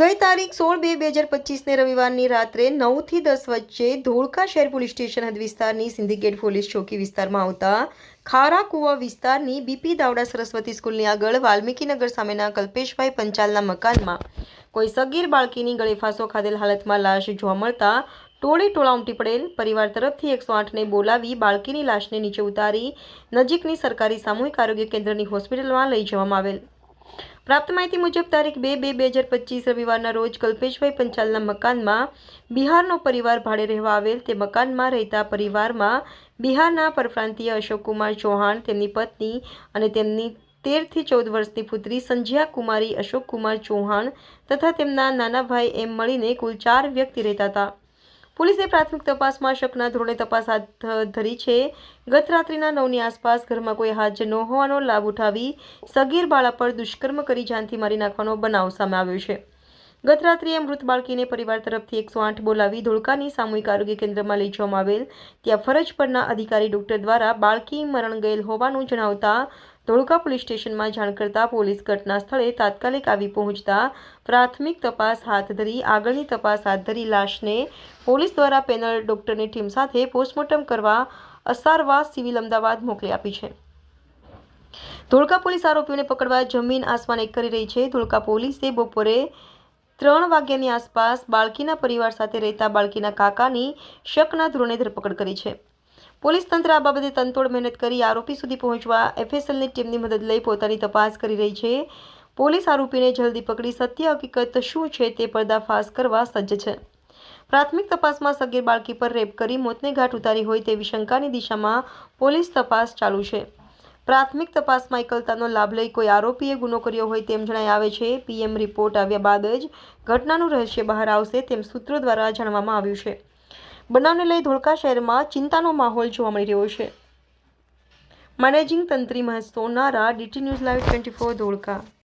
ગઈ તારીખ 16/2/2025ને રવિવારની રાત્રે 9 થી 10 વચ્ચે ધોળકા શહેર પોલીસ સ્ટેશન હદ વિસ્તારની સિંધિગેટ પોલીસ ચોકી વિસ્તારમાં આવતા ખારા કુવા વિસ્તારની બીપી દાવડા સરસ્વતી સ્કૂલની આગળ વાલ્મીકીનગર સામેના કલ્પેશભાઈ પંચાલના મકાનમાં કોઈ સગીર બાળકીની ગળે ફાંસો ખાધેલ હાલતમાં લાશ જોવા મળતા ટોળા ઉમટી પડેલ. પરિવાર તરફથી 108ને બોલાવી બાળકીની લાશને નીચે ઉતારી નજીકની સરકારી સામૂહિક આરોગ્ય કેન્દ્રની હોસ્પિટલમાં લઈ જવામાં આવેલ. પ્રાપ્ત માહિતી મુજબ તારીખ 2/2/2025 રવિવારના રોજ કલ્પેશભાઈ પંચાલના મકાનમાં બિહારનો પરિવાર ભાડે રહેવા આવેલ. તે મકાનમાં રહેતા પરિવારમાં બિહારના પરપ્રાંતીય અશોક કુમાર ચૌહાણ, તેમની પત્ની અને તેમની 13 થી 14 વર્ષની પુત્રી સંજ્યા કુમારી અશોક કુમાર ચૌહાણ તથા તેમના નાના ભાઈ એમ મળીને કુલ 4 વ્યક્તિ રહેતા હતા. પોલીસે પ્રાથમિક તપાસમાં શકના ધોરણે તપાસ હાથ ધરી છે. ગત રાત્રિના 9ની આસપાસ ઘરમાં કોઈ હાજર ન હોવાનો લાભ ઉઠાવી સગીર બાળા પર દુષ્કર્મ કરી જાનથી મારી નાખવાનો બનાવ સામે આવ્યો છે. ગત રાત્રિએ મૃત બાળકીને પરિવાર તરફથી 108 બોલાવી ધોળકાની સામૂહિક આરોગ્ય કેન્દ્રમાં લઈ જવામાં આવેલ. ત્યાં ફરજ પરના અધિકારી ડોક્ટર દ્વારા બાળકી મરણ ગયેલ હોવાનું જણાવતા ધોળકા પોલીસ સ્ટેશનમાં જાણ કરતા પોલીસ ઘટના સ્થળે તાત્કાલિક આવી પહોંચતા પ્રાથમિક તપાસ હાથ ધરી આગળની તપાસ હાથ ધરી લાશને પોલીસ દ્વારા પેનલ ડોક્ટરની ટીમ સાથે પોસ્ટમોર્ટમ કરવા અસારવા સિવિલ અમદાવાદ મોકલી આપી છે. ધોળકા પોલીસ આરોપીઓને પકડવા જમીન આસમાન એક કરી રહી છે. ધોળકા પોલીસે બપોરે 3 વાગ્યાની આસપાસ બાળકીના પરિવાર સાથે રહેતા બાળકીના કાકાની શકના ધોરણે ધરપકડ કરી છે. પોલીસ તંત્ર આ બાબતે તનતોડ મહેનત કરી આરોપી સુધી પહોંચવા એફએસએલની ટીમની મદદ લઈ પોતાની તપાસ કરી રહી છે. પોલીસ આરોપીને જલ્દી પકડી સત્ય હકીકત શું છે તે પર્દાફાશ કરવા સજ્જ છે. પ્રાથમિક તપાસમાં સગીર બાળકી પર રેપ કરી મોતને ઘાટ ઉતારી હોય તેવી શંકાની દિશામાં પોલીસ તપાસ ચાલુ છે. પ્રાથમિક તપાસમાં એકલતાનો લાભ લઈ કોઈ આરોપીએ ગુનો કર્યો હોય તેમ જણાઈ આવે છે. પીએમ રિપોર્ટ આવ્યા બાદ જ ઘટનાનું રહસ્ય બહાર આવશે તેમ સૂત્રો દ્વારા જાણવામાં આવ્યું છે. બનાવને લઈ ધોળકા શહેરમાં ચિંતાનો માહોલ જોવા મળી રહ્યો છે. મેનેજિંગ તંત્રી Mahesh Sonara, DT news live 24 Dholka.